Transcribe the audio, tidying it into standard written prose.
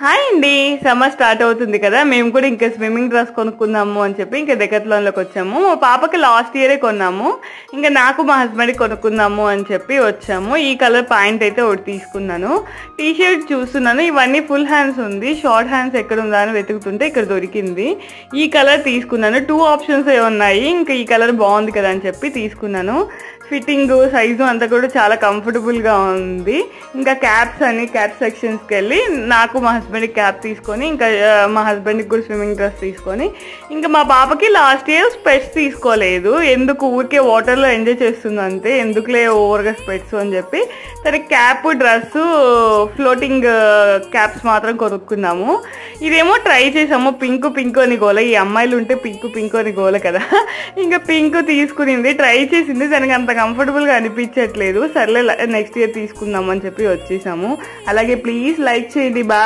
Hi అండి, summer start అవుతుంది కదా. మేము కూడా ఇంకా స్విమ్మింగ్ డ్రెస్ కొనుక్కుందాము అని చెప్పి ఇంకా డెకాథ్లాన్లోకి వచ్చాము. మా పాపకి లాస్ట్ ఇయరే కొన్నాము, ఇంకా నాకు మా హస్బెండ్కి కొనుక్కుందాము అని చెప్పి వచ్చాము. ఈ కలర్ ప్యాంట్ అయితే ఒకటి తీసుకున్నాను. టీ షర్ట్ చూస్తున్నాను, ఇవన్నీ ఫుల్ హ్యాండ్స్ ఉంది. షార్ట్ హ్యాండ్స్ ఎక్కడ ఉందా అని వెతుకుతుంటే ఇక్కడ దొరికింది. ఈ కలర్ తీసుకున్నాను. 2 ఆప్షన్స్ ఉన్నాయి, ఇంకా ఈ కలర్ బాగుంది కదా అని చెప్పి తీసుకున్నాను. ఫిట్టింగ్ సైజు అంతా కూడా చాలా కంఫర్టబుల్గా ఉంది. ఇంకా క్యాప్ సెక్షన్స్కి వెళ్ళి నాకు మా హస్బెండ్కి క్యాప్ తీసుకొని, ఇంకా మా హస్బెండ్కి కూడా స్విమ్మింగ్ డ్రెస్ తీసుకొని, ఇంకా మా పాపకి లాస్ట్ ఇయర్ స్పెట్స్ తీసుకోలేదు. ఎందుకు ఊరికే వాటర్లో ఎంజాయ్ చేస్తుంది అంతే, ఎందుకులే ఓవర్గా స్పెట్స్ అని చెప్పి తనకి క్యాప్ డ్రెస్ ఫ్లోటింగ్ క్యాప్స్ మాత్రం కొనుక్కున్నాము. ఇదేమో ట్రై చేసాము. పింక్ అని గోల, ఈ అమ్మాయిలు ఉంటే పింక్ అని గోల కదా. ఇంకా పింక్ తీసుకునింది, ట్రై చేసింది. దానికి అంత కంఫర్టబుల్గా అనిపించట్లేదు. సర్లే నెక్స్ట్ ఇయర్ తీసుకుందాం అని చెప్పి వచ్చేసాము. అలాగే ప్లీజ్ లైక్ చేయండి. బాయ్.